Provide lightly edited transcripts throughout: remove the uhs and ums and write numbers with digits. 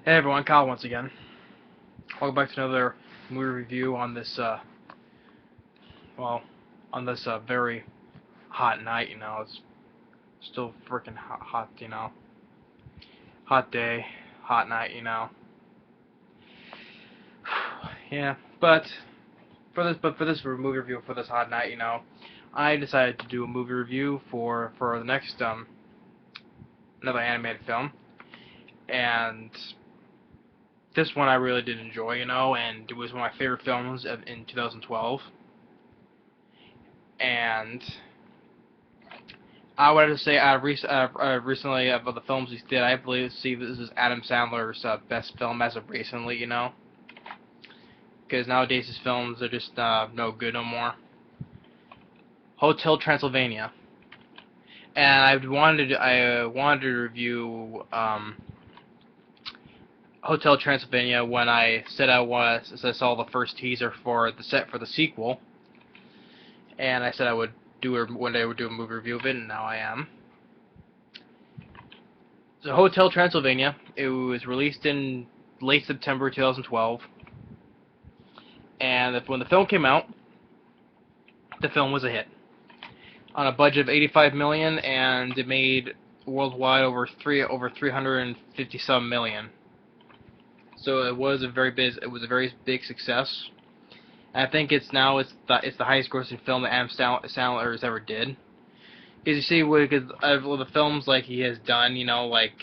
Hey everyone, Kyle once again. Welcome back to another movie review on this, on this very hot night. It's still freaking hot. Hot day, hot night. Yeah, but for this movie review for this hot night, I decided to do a movie review for the next another animated film, and this one I really did enjoy, and it was one of my favorite films in 2012. And I wanted to say, recently of the films he did, I believe this is Adam Sandler's best film as of recently, because nowadays his films are just no good no more. Hotel Transylvania, and I wanted to review Hotel Transylvania when I said since I saw the first teaser for the sequel, and I said I would one day I would do a movie review of it, and now I am. So Hotel Transylvania, it was released in late September 2012, and when the film came out, the film was a hit. On a budget of 85 million, and it made worldwide over 350 some million. So it was a very big success. And I think it's the highest grossing film that Adam Sandler has ever did. Because you see, with the films like he has done, what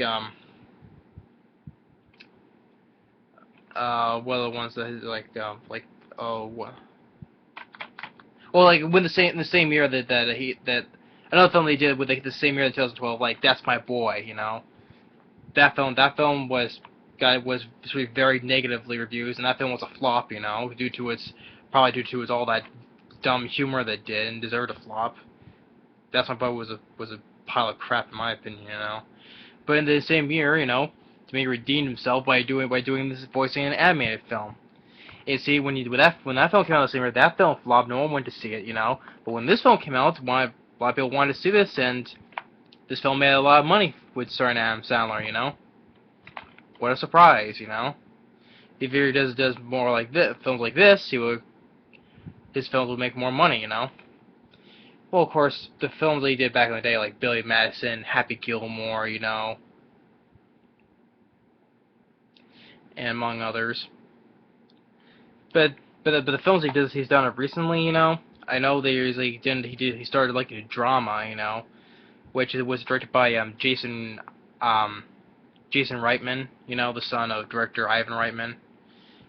are the ones that when the same year that another film they did with the same year, 2012, like That's My Boy, that film was very negatively reviews, and that film was a flop, due to its all that dumb humor that it did and deserved a flop. That's My Boy was a pile of crap in my opinion, But in the same year, to make redeem himself by doing this voicing an animated film. And see, when that film came out the same year, that film flopped. No one went to see it, But when this film came out, a lot of people wanted to see this, and this film made a lot of money with starring Adam Sandler, What a surprise, If he does more like this, films like this, his films would make more money, Well, of course, the films that he did back in the day, like Billy Madison, Happy Gilmore, and among others. But the films he's done recently, I know that he started like a drama, which was directed by Jason Reitman, the son of director Ivan Reitman.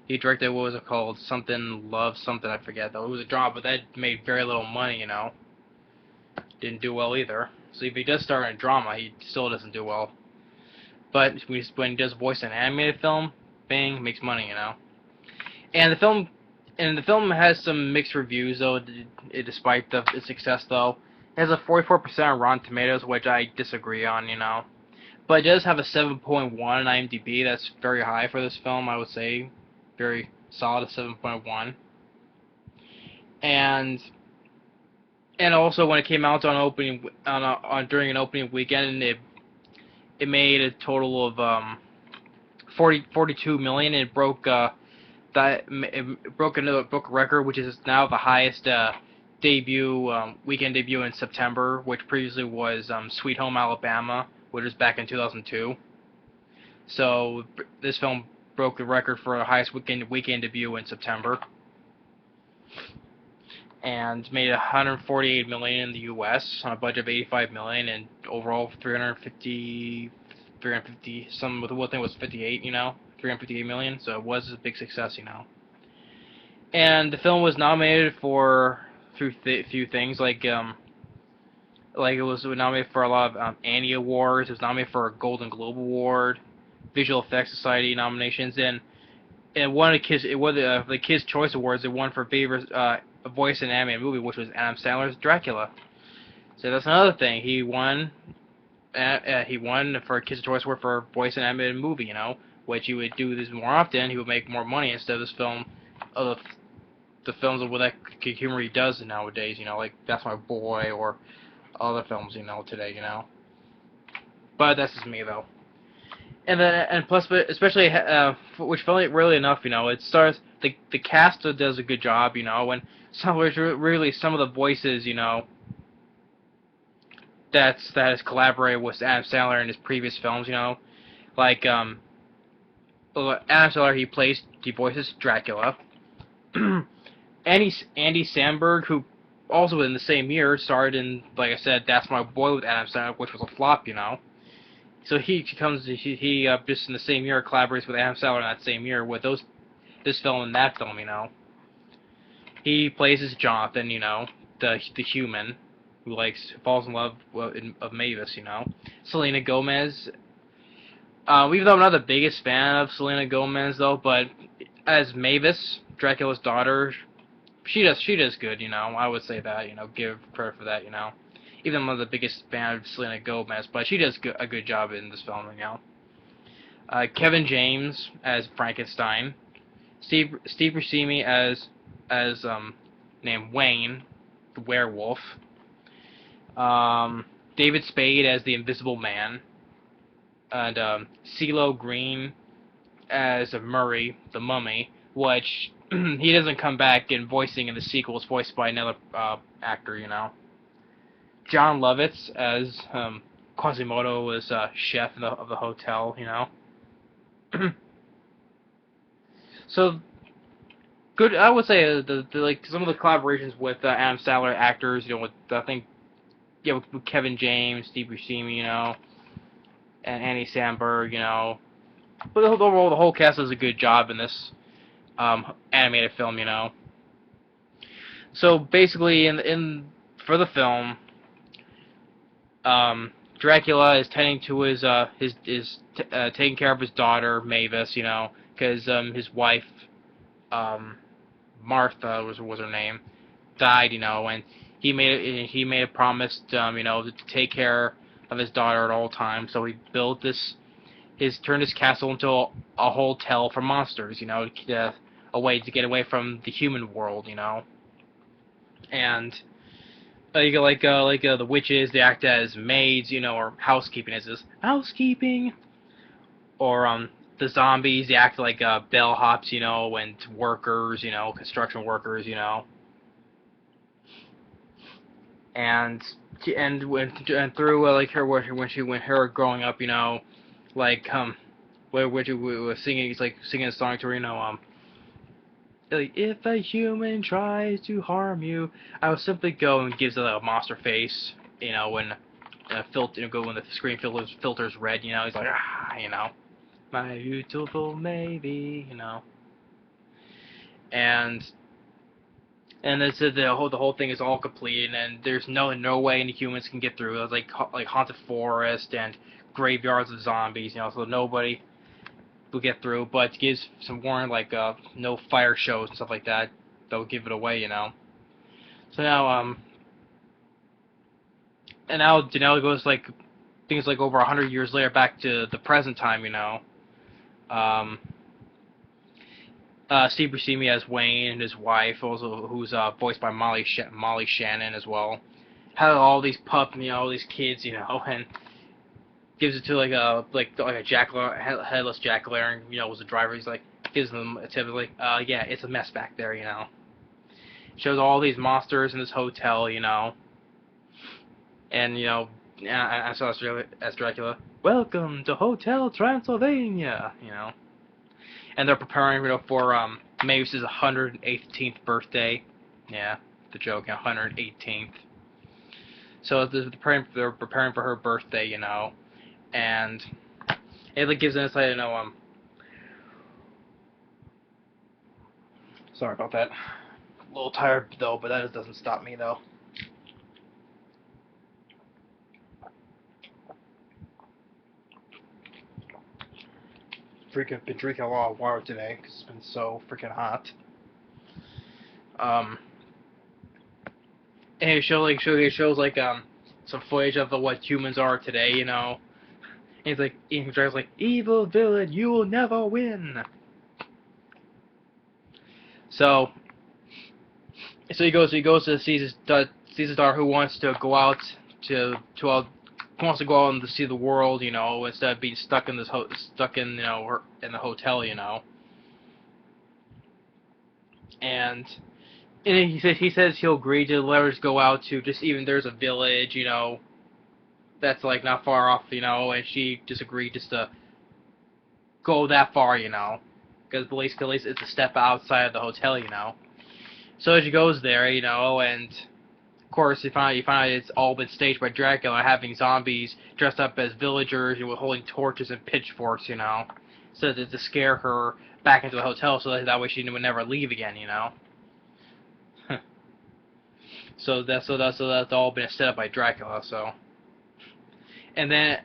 He directed, what was it called? Something Love Something, I forget though. It was a drama, but that made very little money, Didn't do well either. So if he does star in a drama, he still doesn't do well. But when he does voice an animated film, bang, makes money, And the film has some mixed reviews though, despite its success though. It has a 44% on Rotten Tomatoes, which I disagree on, But it does have a 7.1 on IMDb. That's very high for this film, I would say. Very solid 7.1. And also when it came out during an opening weekend, it made a total of 42 million. It broke a record, which is now the highest weekend debut in September, which previously was Sweet Home Alabama, which was back in 2002. So this film broke the record for the highest weekend debut in September, and made 148 million in the U.S. on a budget of 85 million, and overall 350 some with one thing was 58, 358 million. So it was a big success, And the film was nominated for a few things like it was nominated for a lot of Annie Awards. It was nominated for a Golden Globe Award, Visual Effects Society nominations, and won the Kids Choice Awards. It won for favorite voice in an animated movie, which was Adam Sandler's Dracula. So that's another thing. He won for a Kids Choice Award for voice in an animated movie. Which he would do this more often. He would make more money instead of this film, of the films with that humor he does nowadays. Like That's My Boy or other films, today. But that's just me though. and plus, but especially which funny really enough, it starts the cast does a good job, and some which really some of the voices, that has collaborated with Adam Sandler in his previous films, like Adam Sandler he voices Dracula. Andy Samberg, who also in the same year starred in, like I said, That's My Boy with Adam Sandler, which was a flop, So he just in the same year collaborates with Adam Sandler in that same year with this film and that film, He plays as Jonathan, the human who falls in love of Mavis, Selena Gomez. Even though I'm not the biggest fan of Selena Gomez though, but as Mavis, Dracula's daughter, she does good, I would say that, give credit for that, Even though I'm not the biggest fan of Selena Gomez, but she does a good job in this film, Kevin James as Frankenstein, Steve Buscemi as named Wayne, the werewolf, David Spade as the Invisible Man, and CeeLo Green as Murray, the Mummy, which he doesn't come back in voicing in the sequel. It's voiced by another actor, John Lovitz as Quasimodo was chef of the hotel, So good. I would say some of the collaborations with Adam Sandler actors, with with Kevin James, Steve Buscemi, and Andy Samberg, But overall, the whole cast does a good job in this animated film, So basically, for the film, Dracula is tending to taking care of his daughter Mavis, because his wife, Martha was her name, died, and he made a promise, to take care of his daughter at all times. So he built turned his castle into a hotel for monsters, a way to get away from the human world, And you got the witches, they act as maids, or housekeeping is this housekeeping, or the zombies, they act like bellhops, and workers, construction workers, and through her growing up, where she was singing, it's like singing a song to her, like, if a human tries to harm you, I will simply go, and gives it a monster face, when when the screen filters red, he's like, my beautiful maybe, and it's the whole thing is all complete, and there's no way any humans can get through. It's like haunted forest and graveyards of zombies, so nobody will get through. But it gives some warning, no fire shows and stuff like that. They'll give it away, So now and now Denali goes things over 100 years later, back to the present time, Steve Buscemi as Wayne and his wife, also who's voiced by Molly Shannon as well. Had all these all these kids, and gives it to a headless Jack Laren, was the driver. He's gives them a tip, yeah, it's a mess back there, Shows all these monsters in this hotel, and I saw as Dracula, welcome to Hotel Transylvania, And they're preparing, for Mavis's 118th birthday. Yeah, the joke, 118th. So they're preparing for her birthday, and it gives an insight, sorry about that. A little tired though, but that doesn't stop me though. Been drinking a lot of water today because it's been so freaking hot. And it shows some footage of what humans are today, And he's evil villain, you will never win. So he goes to see his daughter, who wants to go out to wants to go out and to see the world, instead of being stuck in stuck in in the hotel, and. And he says he'll agree to let us go out to just even there's a village, that's like not far off, and she just agreed just to go that far, because at least it's a step outside of the hotel, So she goes there, and of course you find out it's all been staged by Dracula, having zombies dressed up as villagers with holding torches and pitchforks, so to scare her back into the hotel, so that way she would never leave again, So that's all been set up by Dracula. So, and then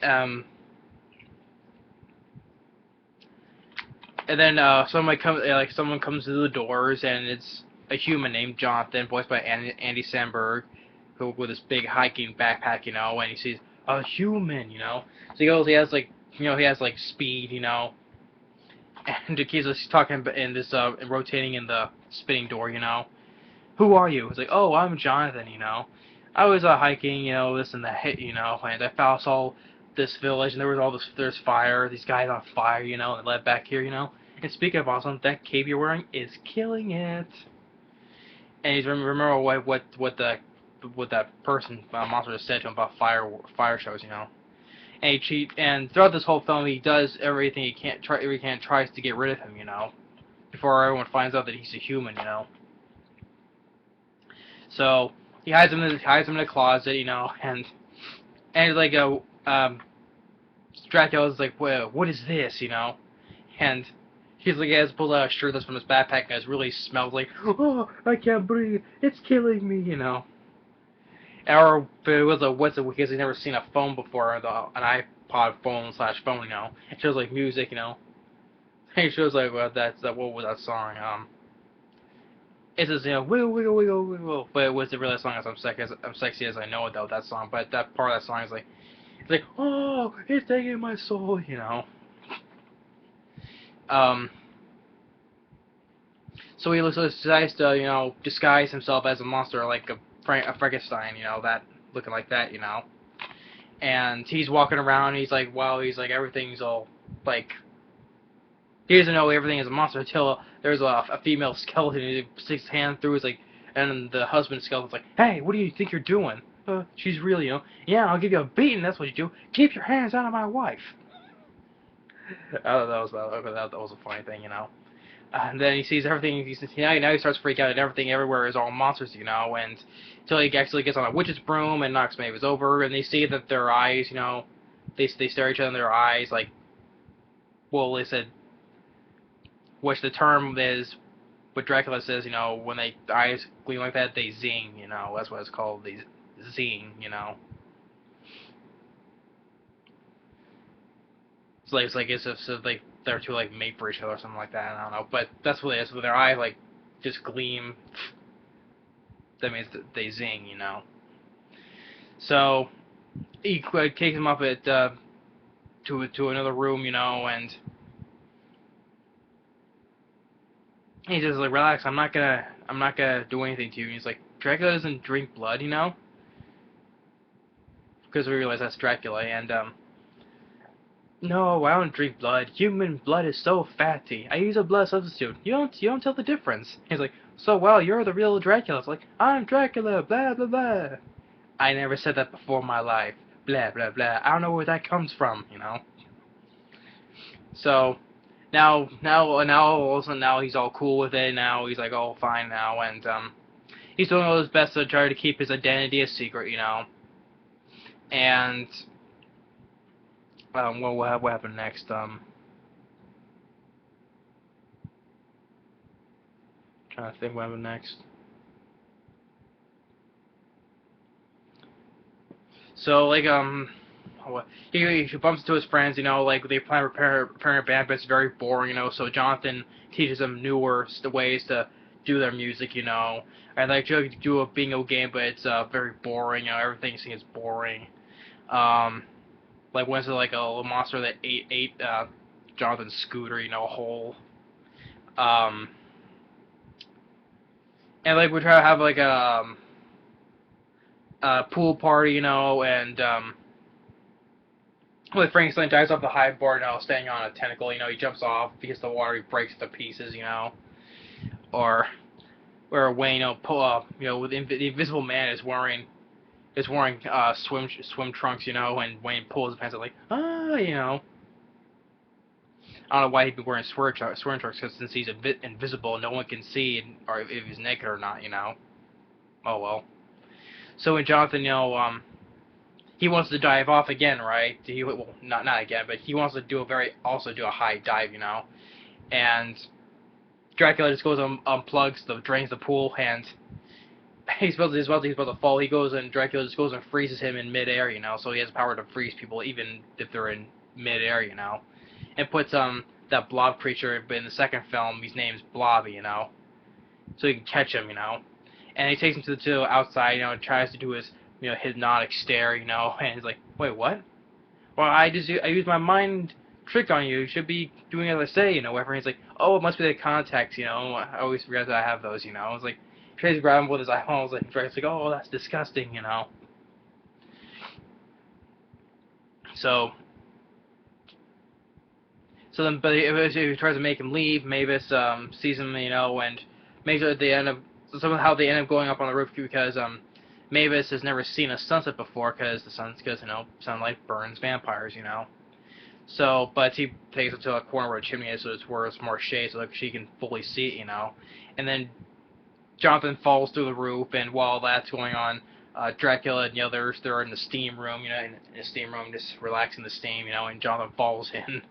someone comes to the doors, and it's a human named Jonathan, voiced by Andy Samberg, who with this big hiking backpack, and he sees a human, So he goes, he has like speed, and he's talking in this rotating in the spinning door, Who are you? It's like, oh, I'm Jonathan, I was hiking, this and that, and I saw this village, and there's fire, these guys on fire, and led back here, And speaking of awesome, that cape you're wearing is killing it. And he's remember what that person monster said to him about fire shows, And throughout this whole film, he does everything he can tries to get rid of him, before everyone finds out that he's a human, So he hides him in a closet, and like Dracula's like, well, what is this, And he's like, he has pulled out a shirt that's from his backpack and it really smells like, oh, I can't breathe, it's killing me, Or it was because he's never seen a phone before, an iPod phone / phone, It shows like music, It shows like what was that song? It says, wiggle, wiggle, wiggle, wiggle. But it was really a song as I'm sexy as I know it, though, that song. But that part of that song is like, it's like, oh, it's taking my soul, So he decides to, disguise himself as a monster, like a Frankenstein, that, looking like that, And he's walking around, he's like, everything's all, like, he doesn't know everything is a monster until there's a female skeleton, and he sticks his hand through, and the husband skeleton's like, hey, what do you think you're doing? She's real, Yeah, I'll give you a beating, that's what you do. Keep your hands out of my wife. I thought that was a funny thing, And then he sees everything, now he starts freaking out, and everything everywhere is all monsters, and until he actually gets on a witch's broom and knocks Mavis over, and they see that their eyes, they stare at each other in their eyes, like, well, they said, which the term is, what Dracula says, when the eyes gleam like that, they zing, that's what it's called, they zing, It's like as if like they're two like mate for each other or something like that, I don't know, but that's what it is, with their eyes like just gleam, that means that they zing, So, he takes him up to another room, and he's just like, relax, I'm not gonna do anything to you. And he's like, Dracula doesn't drink blood, Because we realize that's Dracula, and, no, I don't drink blood. Human blood is so fatty. I use a blood substitute. You don't tell the difference. He's like, so, well, you're the real Dracula. It's like, I'm Dracula, blah, blah, blah. I never said that before in my life. Blah, blah, blah. I don't know where that comes from, So, now he's all cool with it. Now he's like, oh, fine now, and he's doing all his best to try to keep his identity a secret, And what happened next? Trying to think what happened next. So like he bumps into his friends, like they plan on preparing a band, but it's very boring, So Jonathan teaches them newer ways to do their music, And like to do a bingo game, but it's very boring, Everything seems boring. Like once like a little monster that ate Jonathan's scooter, whole. And like we try to have like a pool party, and Like Frankenstein dives off the high board, staying on a tentacle. He jumps off, he hits the water, he breaks to pieces. Or where Wayne, pull up, with the Invisible Man is wearing swim trunks, and Wayne pulls his pants out like I don't know why he'd be wearing swim trunks, because since he's invisible, no one can see or if he's naked or not. Oh well. So when Jonathan, he wants to dive off again, right? Well, not again, but he wants to do a high dive, And Dracula just goes and drains the pool, and he's about to fall. He goes and Dracula just goes and freezes him in midair, So he has the power to freeze people even if they're in midair, And puts that blob creature, but in the second film his name's Blobby, So he can catch him, And he takes him to the outside, and tries to do his hypnotic stare, and he's like, wait, what? Well, I used my mind trick on you. You should be doing as I say, whatever. And he's like, oh, it must be the contacts, I always forget that I have those, I was like, he tries to grab him with his eyeballs, and Drake's like, oh, that's disgusting, So then, but he tries to make him leave. Mavis sees him, and makes it. Somehow they end up going up on the roof because Mavis has never seen a sunset before because sunlight burns vampires, So, but he takes it to a corner where a chimney is, so where it's more shade, so that she can fully see it, And then Jonathan falls through the roof, and while that's going on, Dracula and the others, they're in the steam room, in the steam room, just relaxing the steam, and Jonathan falls in.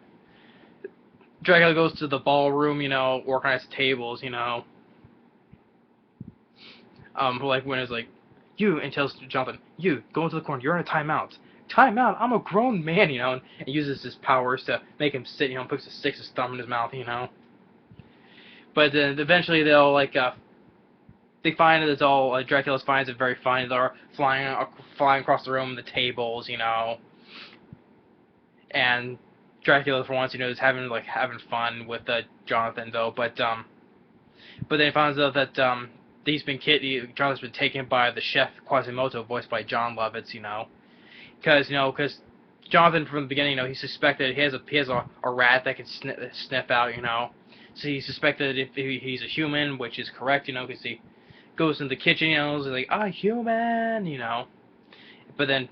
Dracula goes to the ballroom, organizes tables, like when it's like, you, and tells Jonathan, you, go into the corner, you're in a timeout. Timeout? I'm a grown man, and uses his powers to make him sit, sticks his thumb in his mouth, But then eventually they'll, they find that it's all, Dracula finds it very funny, they're flying across the room, the tables, And Dracula, for once, is having fun with Jonathan, though, but then he finds out that, Jonathan's been taken by the chef Quasimodo, voiced by John Lovitz, because Jonathan from the beginning, he suspected he has a rat that can sniff out, so he suspected if he's a human, which is correct, because he goes into the kitchen, he's like, human, but then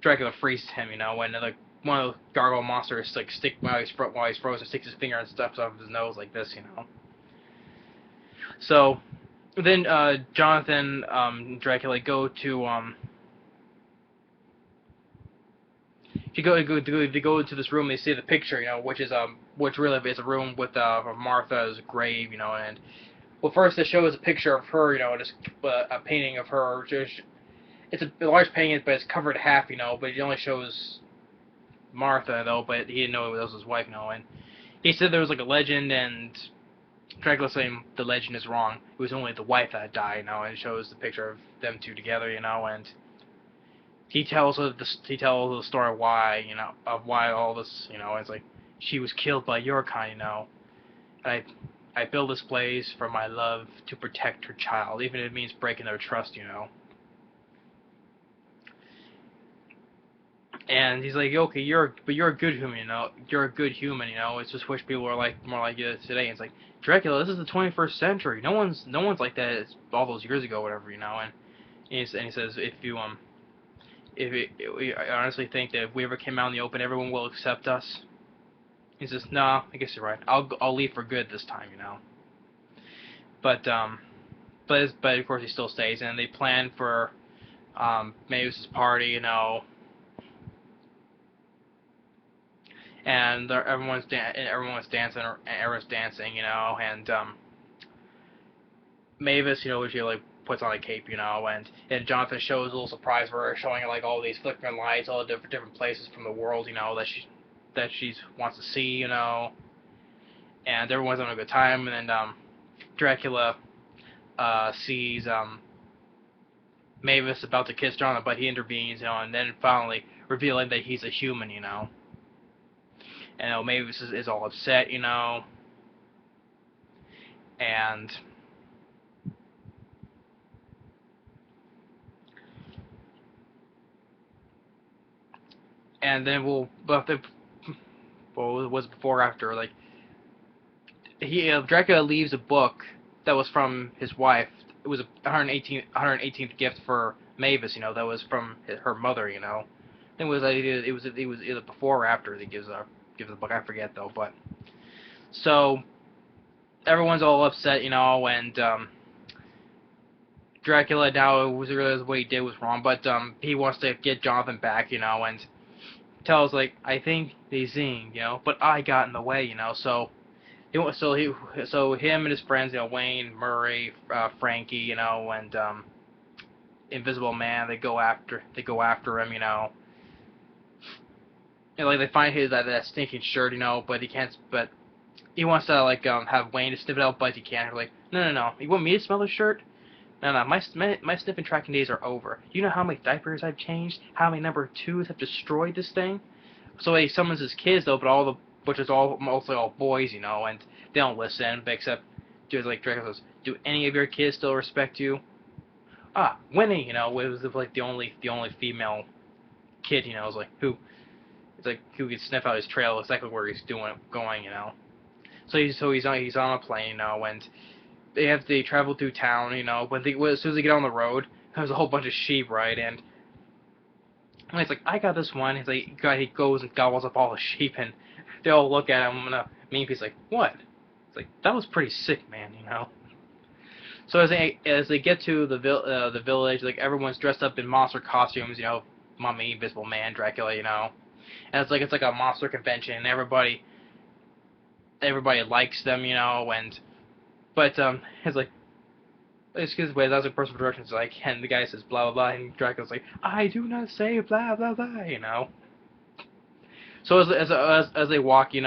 Dracula freezes him, when one of the gargoyle monsters while he's frozen, sticks his finger and stuffs off his nose like this, So then Jonathan and Dracula go to they go into this room. They see the picture, which really is a room with Martha's grave, and well, first it shows a picture of her, just a painting of her. It's a large painting, but it's covered half, but it only shows Martha though, but he didn't know it was his wife, and he said there was a legend, and Dracula saying the legend is wrong. It was only the wife that died, and it shows the picture of them two together, and he tells the story of why all this, it's like she was killed by your kind, and I built this place for my love to protect her child, even if it means breaking their trust, And he's like, okay, you're a good human, You're a good human, It's just wish people were more like you today. And it's like, Dracula, this is the 21st century. No one's like that. It's all those years ago, whatever, And he says, I honestly think that if we ever came out in the open, everyone will accept us. He says, no, I guess you're right. I'll leave for good this time, But of course he still stays, and they plan for Mavis's party, and everyone's dancing, and Mavis, she puts on a cape, and Jonathan shows a little surprise for her, showing her all these flickering lights, all the different places from the world, that she wants to see, and everyone's having a good time, and then Dracula sees Mavis about to kiss Jonathan, but he intervenes, and then finally revealing that he's a human, and Mavis is all upset, and and then it was before or after, like, Dracula leaves a book that was from his wife. It was a 118th gift for Mavis, that was from her mother, it was either before or after he gives the book. I forget though, but so everyone's all upset, and Dracula now was realized what he did was wrong, but he wants to get Jonathan back, and tells like I think they sing, but I got in the way, so him and his friends, Wayne, Murray, Frankie, and Invisible Man, they go after him, and like they find that stinking shirt, but he can't. But he wants to like have Wayne to sniff it out, but he can't. They're like, no, you want me to smell the shirt? No, my sniffing tracking days are over. You know how many diapers I've changed? How many number twos have destroyed this thing? So he summons his kids though, but which is mostly all boys, and they don't listen. But except, like Draco says, do any of your kids still respect you? Winnie, it was like the only female kid, was like who. It's like who could sniff out his trail exactly where he's going, So he's on a plane, and they travel through town, When as soon as they get on the road, there's a whole bunch of sheep, right? And he's like, I got this one. He's like, he goes and gobbles up all the sheep, and they all look at him, and Mean-Pete's like, what? It's like, that was pretty sick, man, So as they get to the village, like everyone's dressed up in monster costumes, Mummy, Invisible Man, Dracula, and it's like a monster convention, and everybody likes them, but it's like, excuse me, that's a personal directions, like, and the guy says blah blah blah, and Dracula's like, I do not say blah blah blah, So as they walk, they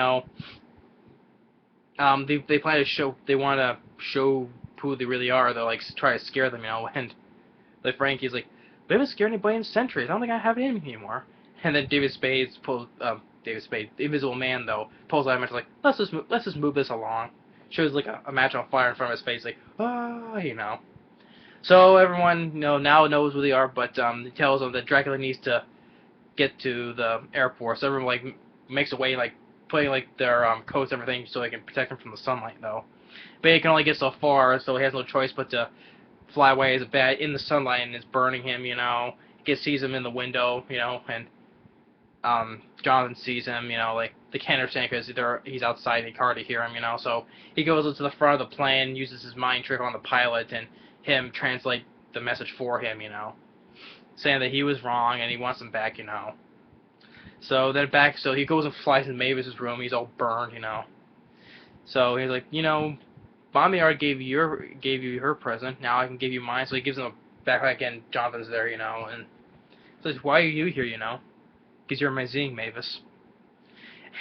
plan to show, they want to show who they really are. They're like try to scare them, and like Frankie's like, we haven't scared anybody in centuries. I don't think I have it in me anymore. And then David Spade, the Invisible Man though, pulls out a match like, let's just move this along. Shows like a match on fire in front of his face, like, So everyone, now knows who they are, but he tells them that Dracula needs to get to the airport. So everyone like makes a way, like putting like their coats and everything, so they can protect him from the sunlight though. But he can only get so far, so he has no choice but to fly away as a bat in the sunlight, and it's burning him. He sees him in the window, and Jonathan sees him, like they can't understand because he's outside and he can hardly hear him, So he goes to the front of the plane, uses his mind trick on the pilot, and him translate the message for him, saying that he was wrong and he wants him back, So he goes and flies in Mavis's room. He's all burned, So he's like, Mommy already gave you her present. Now I can give you mine. So he gives him a backpack, and Jonathan's there, and says, why are you here, Because you're my zing, Mavis.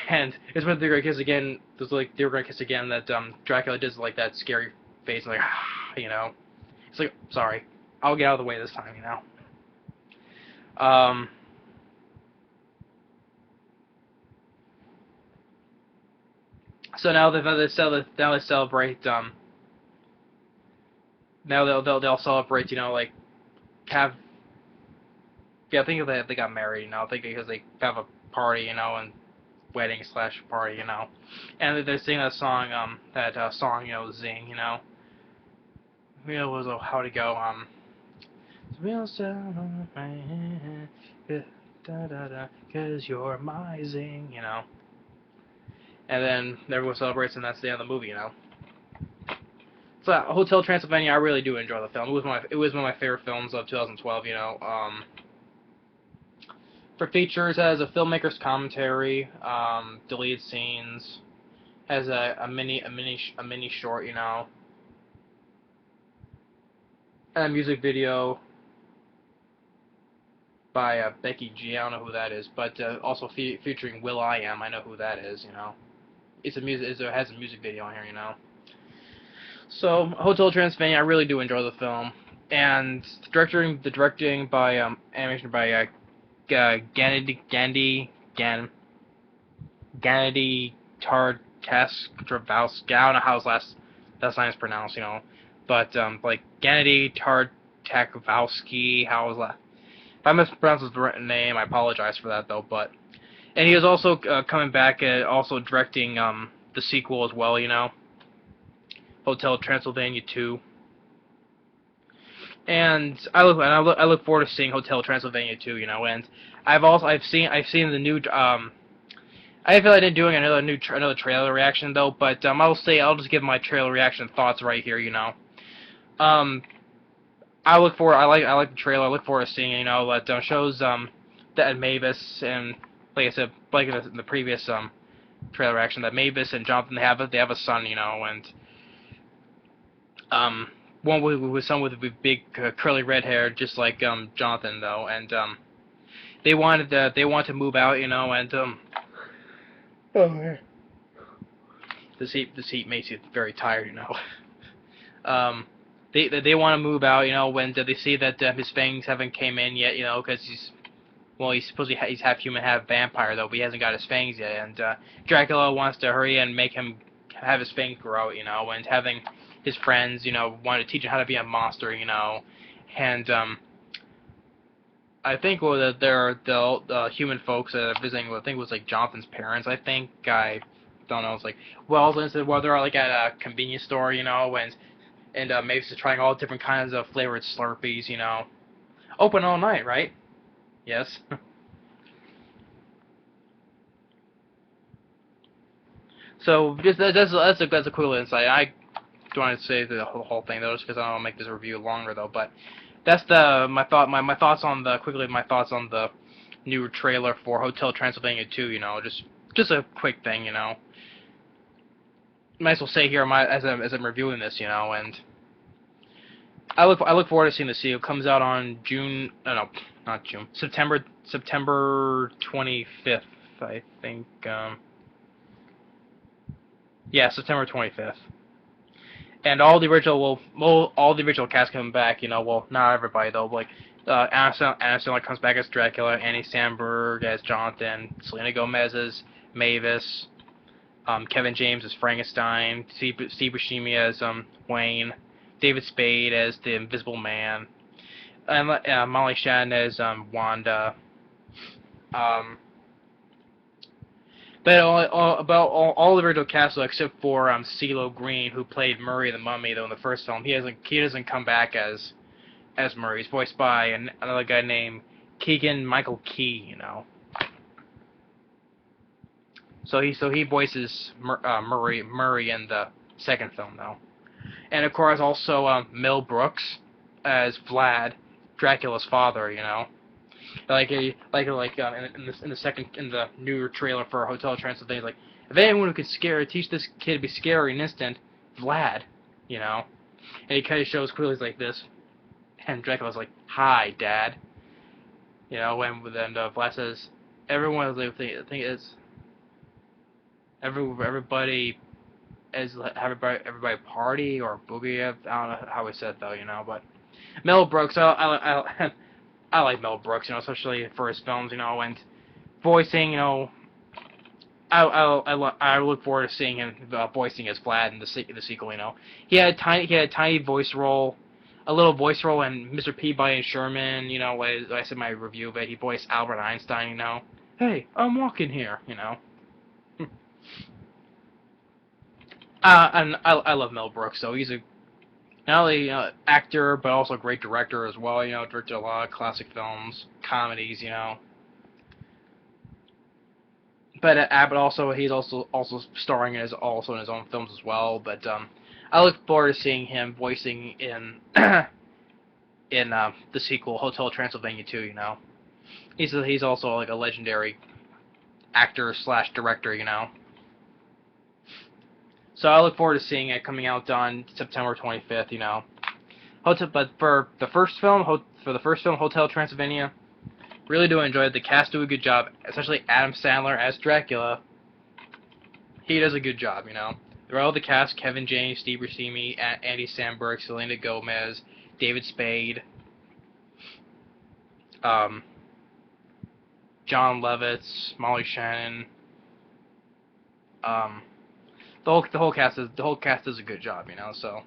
And it's when they're gonna kiss again. There's like they were gonna kiss again. That Dracula does like that scary face, like It's like, sorry, I'll get out of the way this time, So now they celebrate. Now they'll celebrate. Like have. Yeah, I think they got married. I think because they have a party. And wedding / party. And they're singing that song. Zing. Was how to go. Real sound on my head, da da da, 'cause you're my zing. And then everyone celebrates, and that's the end of the movie, So Hotel Transylvania, I really do enjoy the film. It was one of my favorite films of 2012. For features, has a filmmaker's commentary, deleted scenes, has a mini short, and a music video by Becky G. I don't know who that is, but also featuring will.i.am. I know who that is. It has a music video on here, So Hotel Transylvania, I really do enjoy the film, and the directing by animation by Genndy Tartakovsky. I don't know how his last name is pronounced, but like Genndy Tartakovsky. How was that? If I mispronounced his name, I apologize for that though. But And he was also coming back and also directing the sequel as well, you know, Hotel Transylvania 2. And I look forward to seeing Hotel Transylvania 2, you know. And I've seen the new I feel like I'm doing another trailer reaction though, but I'll just give my trailer reaction thoughts right here, you know. Um, I like the trailer. I look forward to seeing it, you know. That shows that Mavis and, like I said, like in the previous trailer reaction, that Mavis and Jonathan they have a son, you know, and one with some with big curly red hair, just like Jonathan though, and they wanted to move out, you know, and oh man, this heat makes you very tired, you know. They want to move out, you know, when they see that his fangs haven't came in yet, you know, because he's supposedly he's half human, half vampire though, but he hasn't got his fangs yet, and Dracula wants to hurry and make him have his fangs grow out, you know, and having his friends, you know, wanted to teach him how to be a monster, you know, and I think the human folks that are visiting, I think it was like Jonathan's parents, I think, I don't know, it's like, well, they're like at a convenience store, you know, and Mavis is trying all different kinds of flavored Slurpees, you know, open all night, right? Yes. So just that's a cool insight. I don't want to say the whole thing though, just because I don't want to make this review longer though. But that's my thoughts on the new trailer for Hotel Transylvania 2. You know, just a quick thing. You know, might as well say here as I'm reviewing this. You know, and I look forward to seeing the sequel. It comes out on not June, September 25th, I think. Yeah, September 25th. And all the original cast coming back, you know, well, not everybody though, like Anna Sandler comes back as Dracula, Andy Samberg as Jonathan, Selena Gomez as Mavis, Kevin James as Frankenstein, Steve Buscemi as Wayne, David Spade as the Invisible Man, and Molly Shannon as Wanda. But all the original cast except for CeeLo Green, who played Murray the Mummy though in the first film, he doesn't come back as Murray. He's voiced by another guy named Keegan Michael Key, you know. So he voices Murray in the second film though, and of course also Mel Brooks as Vlad, Dracula's father, you know. In the newer trailer for Hotel Transylvania, like, if anyone who could teach this kid to be scary in an instant, Vlad, you know. And he kind of shows clearly like this, and Dracula's like, "Hi, Dad," you know. And then Vlad says, "Everyone is like, the thing is, everybody party or boogie." I don't know how he said though, you know, but Mel Brooks, I like Mel Brooks, you know, especially for his films, you know, and voicing, you know. I look forward to seeing him voicing as Vlad in the sequel, you know. He had a tiny voice role, a little voice role in Mr. Peabody and Sherman, you know, as I said in my review, but he voiced Albert Einstein, you know. Hey, I'm walking here, you know. And I love Mel Brooks, so he's not only actor, but also a great director as well. You know, directed a lot of classic films, comedies. You know, but he's also starring in his own films as well. But I look forward to seeing him voicing in the sequel Hotel Transylvania 2. You know, he's also like a legendary actor / director. You know. So I look forward to seeing it coming out on September 25th, you know. But for the first film, Hotel Transylvania, really do enjoy it. The cast do a good job, especially Adam Sandler as Dracula. He does a good job, you know. Throughout the cast, Kevin James, Steve Buscemi, Andy Samberg, Selena Gomez, David Spade, John Lovitz, Molly Shannon, the whole cast does a good job, you know. So,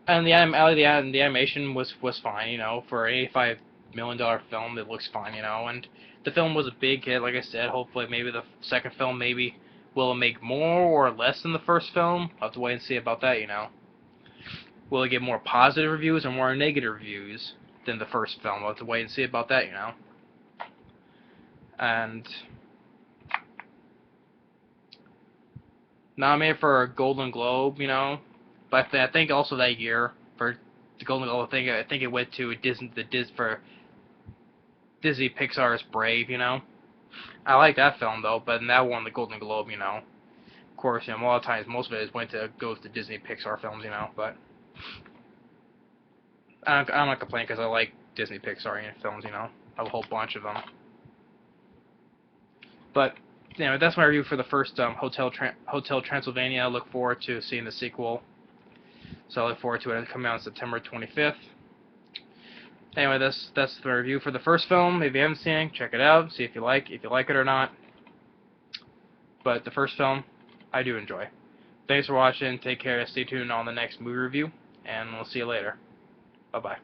and the animation was fine, you know, for 85 $1 million film. It looks fine, you know, and the film was a big hit, like I said. Hopefully, maybe the second film, maybe, will it make more or less than the first film? I'll have to wait and see about that, you know. Will it get more positive reviews or more negative reviews than the first film? I'll have to wait and see about that, you know. And nominated for a Golden Globe, you know. But I think also that year for the Golden Globe, I think it went to for Disney Pixar's Brave, you know. I like that film though, but that won the Golden Globe, you know. Of course, you know, a lot of times most of it goes to Disney Pixar films, you know. But I'm not complaining because I like Disney Pixar films, you know. I have a whole bunch of them. But anyway, that's my review for the first Hotel Transylvania. I look forward to seeing the sequel. So I look forward to it coming out on September 25th. Anyway, that's the review for the first film. If you haven't seen it, check it out. See if you like it or not. But the first film, I do enjoy. Thanks for watching. Take care. Stay tuned on the next movie review, and we'll see you later. Bye bye.